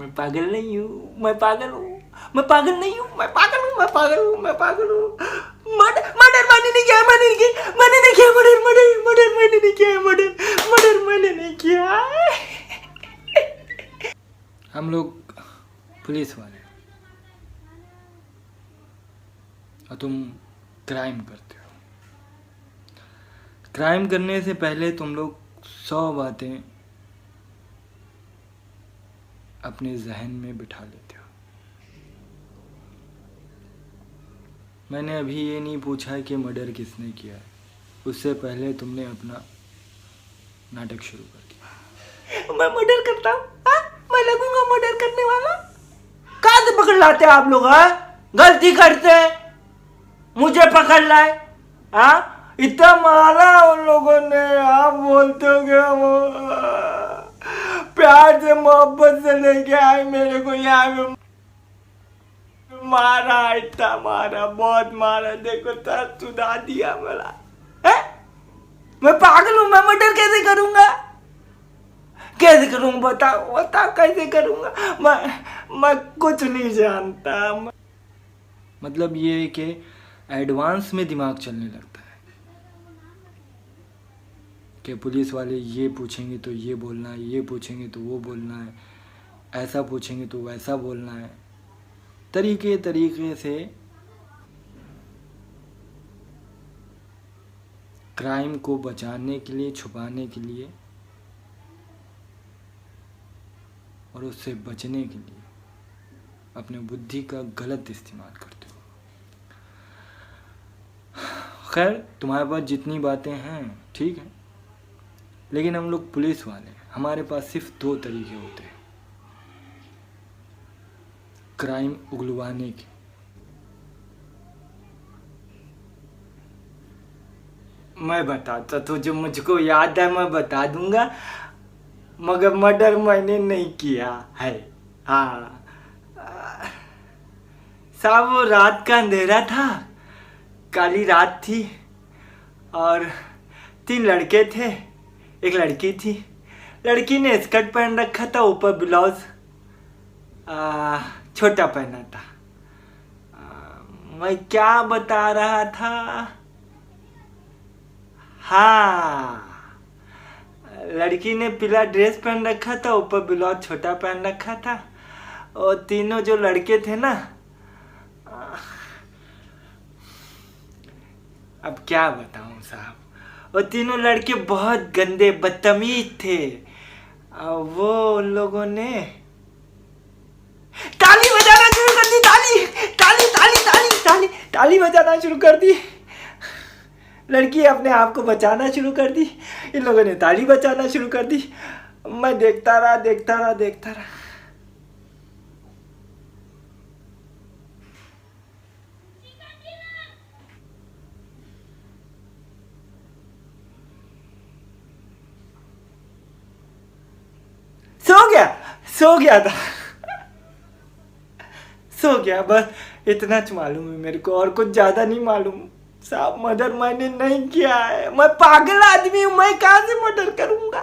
मैं पागल नहीं हूँ, मैं पागल हूँ, मैं पागल नहीं हूँ, मैं पागल हूँ, मैं पागल हूँ, मैं पागल हूँ। मर्डर मर्डर मैंने नहीं किया, मैंने नहीं किया, मैंने नहीं किया, मर्डर मर्डर मर्डर मैंने नहीं किया, मर्डर मर्डर मैंने नहीं किया। हम लोग पुलिस वाले और तुम क्राइम करते हो। क्राइम करने से पहले तुम लोग 100 बातें अपने जहन में बिठा लेते हो। मैंने अभी ये नहीं पूछा कि मर्डर किसने किया है, उससे पहले तुमने अपना नाटक शुरू कर दिया। मैं मर्डर करता हूँ? मैं लगूंगा मर्डर करने वाला? कहाँ से पकड़ लाते आप लोग? गलती करते हैं, मुझे पकड़ लाए। इतना मारा उन लोगों ने, आप बोलते हो कि प्यार से मोहब्बत से लेके आए मेरे को यहाँ पे, मारा, इतना मारा, बहुत मारा, देखो सर सुधा दिया मेरा। मैं पागल हूँ? मैं मर्डर कैसे करूंगा? कैसे करूंगा? बताओ बताओ कैसे करूंगा? मैं कुछ नहीं जानता। मतलब ये है कि एडवांस में दिमाग चलने लगता है कि पुलिस वाले ये पूछेंगे तो ये बोलना है, ये पूछेंगे तो वो बोलना है, ऐसा पूछेंगे तो वैसा बोलना है। तरीके तरीके से क्राइम को बचाने के लिए, छुपाने के लिए और उससे बचने के लिए अपने बुद्धि का गलत इस्तेमाल करते हो। खैर, तुम्हारे पास जितनी बातें हैं ठीक है, लेकिन हम लोग पुलिस वाले हैं, हमारे पास सिर्फ 2 तरीके होते हैं क्राइम उगलवाने के। मैं बताता तो जो मुझको याद है मैं बता दूंगा, मगर मर्डर मैंने नहीं किया है। साहब वो रात का अंधेरा था, काली रात थी और 3 लड़के थे, एक लड़की थी। लड़की ने स्कर्ट पहन रखा था, ऊपर ब्लाउज छोटा पहना था। मैं क्या बता रहा था? हाँ, लड़की ने पीला ड्रेस पहन रखा था, ऊपर ब्लाउज छोटा पहन रखा था। और तीनों जो लड़के थे ना, अब क्या बताऊं साहब, वो तीनों लड़के बहुत गंदे बदतमीज थे। वो उन लोगों ने ताली बजाना शुरू कर दी, ताली ताली ताली ताली ताली ताली बजाना शुरू कर दी। लड़की अपने आप को बचाना शुरू कर दी, इन लोगों ने ताली बजाना शुरू कर दी। मैं देखता रहा देखता रहा देखता रहा। सो गया था, सो गया, बस इतना मालूम है मेरे को, और कुछ ज्यादा नहीं मालूम साहब। मर्डर मैंने नहीं किया है, मैं पागल आदमी हूं, मैं कहां से मर्डर करूंगा?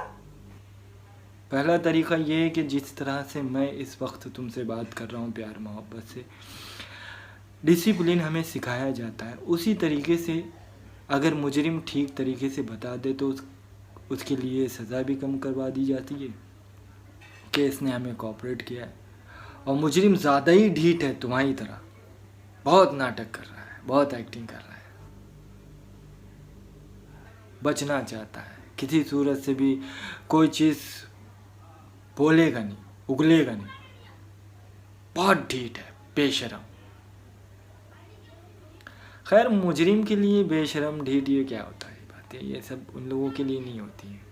पहला तरीका ये है कि जिस तरह से मैं इस वक्त तुमसे बात कर रहा हूँ प्यार मोहब्बत से, डिसिप्लिन हमें सिखाया जाता है, उसी तरीके से अगर मुजरिम ठीक तरीके से बता दे तो उसके लिए सज़ा भी कम करवा दी जाती है कि इसने हमें कोऑपरेट किया है। और मुजरिम ज़्यादा ही ढीठ है तुम्हारी तरह, बहुत नाटक कर रहा है, बहुत एक्टिंग कर रहा है, बचना चाहता है, किसी सूरत से भी कोई चीज़ बोलेगा नहीं, उगलेगा नहीं, बहुत ढीठ है, बेशरम। खैर, मुजरिम के लिए बेशरम ढीठ ये क्या होता है बातें, ये सब उन लोगों के लिए नहीं होती हैं।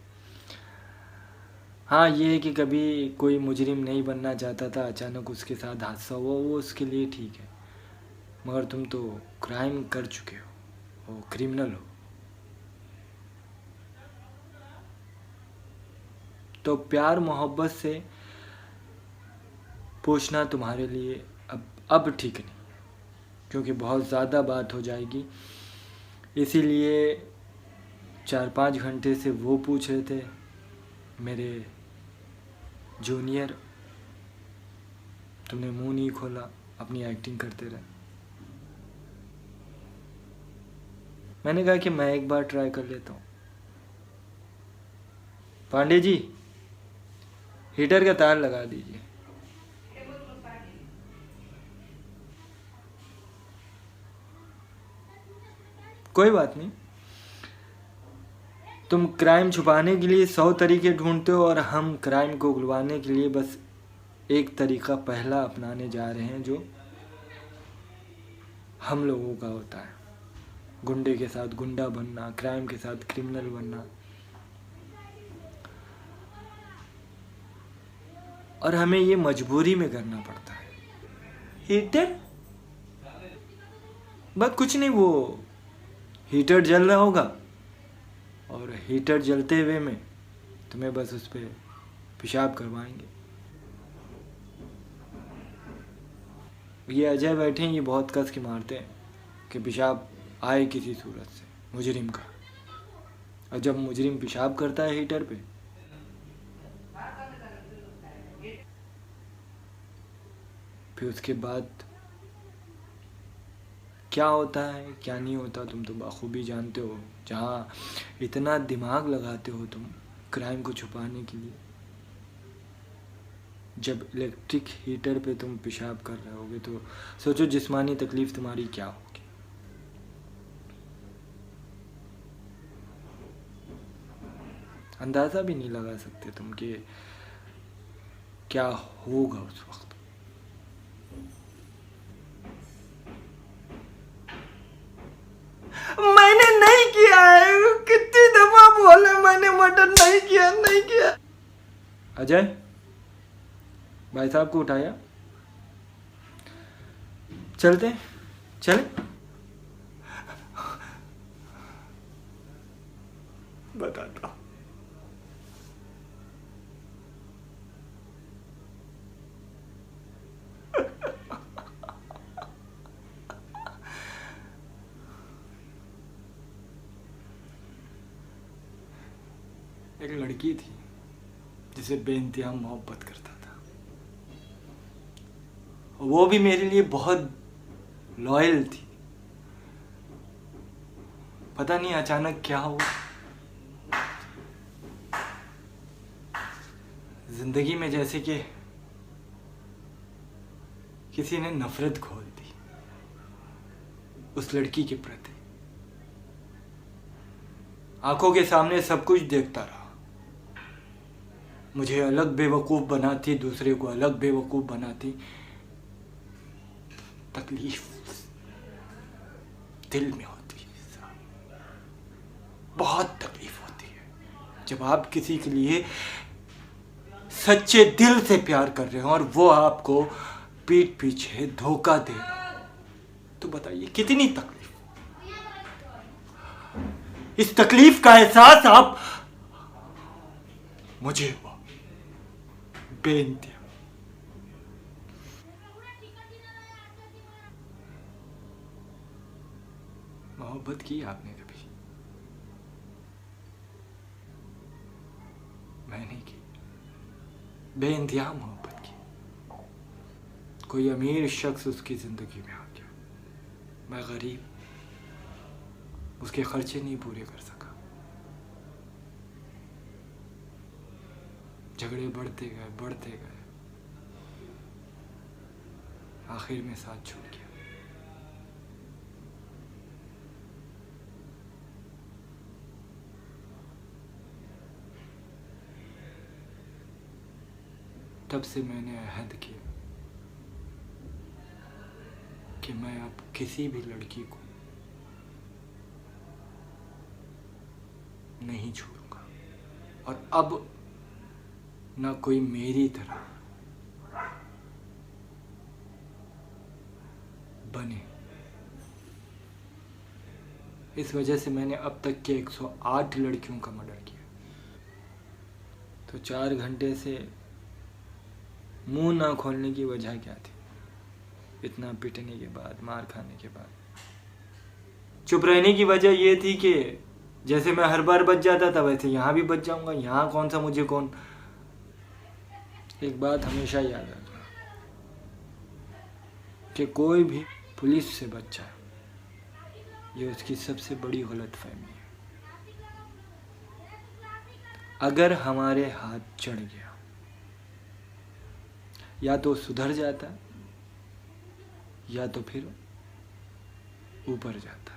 हाँ, ये है कि कभी कोई मुजरिम नहीं बनना चाहता था, अचानक उसके साथ हादसा हुआ, वो उसके लिए ठीक है, मगर तुम तो क्राइम कर चुके हो, क्रिमिनल हो। तो प्यार मोहब्बत से पूछना तुम्हारे लिए अब ठीक नहीं, क्योंकि बहुत ज़्यादा बात हो जाएगी। इसीलिए 4-5 घंटे से वो पूछ रहे थे मेरे जूनियर, तुमने मुंह नहीं खोला, अपनी एक्टिंग करते रहे। मैंने कहा कि मैं एक बार ट्राई कर लेता हूँ। पांडे जी, हीटर का तार लगा दीजिए। कोई बात नहीं, तुम क्राइम छुपाने के लिए 100 तरीके ढूंढते हो और हम क्राइम को उगलवाने के लिए बस एक तरीका पहला अपनाने जा रहे हैं, जो हम लोगों का होता है। गुंडे के साथ गुंडा बनना, क्राइम के साथ क्रिमिनल बनना। और हमें ये मजबूरी में करना पड़ता है। हीटर? बस कुछ नहीं, वो हीटर जल रहा होगा और हीटर जलते हुए में तुम्हें बस उस पर पेशाब करवाएंगे। ये अजय बैठे हैं, ये बहुत कस के मारते हैं कि पेशाब आए किसी सूरत से मुजरिम का। और जब मुजरिम पेशाब करता है हीटर पे, फिर उसके बाद क्या होता है क्या नहीं होता तुम तो बाखूबी जानते हो। जहाँ इतना दिमाग लगाते हो तुम क्राइम को छुपाने के लिए, जब इलेक्ट्रिक हीटर पे तुम पेशाब कर रहे होगे तो सोचो जिस्मानी तकलीफ तुम्हारी क्या होगी। अंदाज़ा भी नहीं लगा सकते तुम कि क्या होगा उस वक्त। मैंने नहीं किया है, कितनी दफा बोला मैंने मर्डर नहीं किया, नहीं किया। अजय, भाई साहब को उठाया, चलते चले। बताता एक लड़की थी जिसे बेइंतहा मोहब्बत करता था। वो भी मेरे लिए बहुत लॉयल थी। पता नहीं अचानक क्या हुआ, जिंदगी में जैसे कि किसी ने नफरत घोल दी उस लड़की के प्रति। आंखों के सामने सब कुछ देखता रहा, मुझे अलग बेवकूफ बनाती, दूसरे को अलग बेवकूफ बनाती। तकलीफ दिल में होती है, बहुत तकलीफ होती है जब आप किसी के लिए सच्चे दिल से प्यार कर रहे हो और वो आपको पीठ पीछे धोखा दे रहा हो। तो बताइए कितनी तकलीफ। इस तकलीफ का एहसास आप मुझे हुआ बेइंतहा। मोहब्बत की आपने कभी? मैंने की, बेइंतहा मोहब्बत की। कोई अमीर शख्स उसकी जिंदगी में आ गया, मैं गरीब, उसके खर्चे नहीं पूरे कर सका। झगड़े बढ़ते गए, आखिर में साथ छूट गया। तब से मैंने अहद किया कि मैं अब किसी भी लड़की को नहीं छोड़ूंगा और अब ना कोई मेरी तरह बने। इस वजह से मैंने अब तक के 108 लड़कियों का मर्डर किया। तो 4 घंटे से मुंह ना खोलने की वजह क्या थी? इतना पिटने के बाद, मार खाने के बाद चुप रहने की वजह ये थी कि जैसे मैं हर बार बच जाता था वैसे यहाँ भी बच जाऊंगा। यहाँ कौन सा मुझे कौन। एक बात हमेशा याद रखना, कि कोई भी पुलिस से बच जाए, ये उसकी सबसे बड़ी गलतफहमी है। अगर हमारे हाथ चढ़ गया, या तो सुधर जाता या तो फिर ऊपर जाता।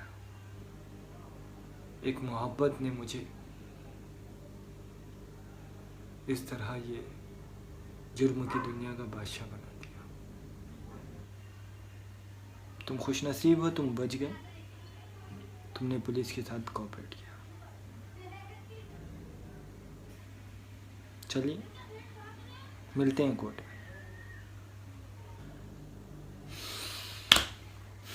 एक मोहब्बत ने मुझे इस तरह ये जुर्म की दुनिया का बादशाह बना दिया। तुम खुशनसीब हो, तुम बच गए, तुमने पुलिस के साथ कोऑपरेट किया। चलिए मिलते हैं कोर्ट में।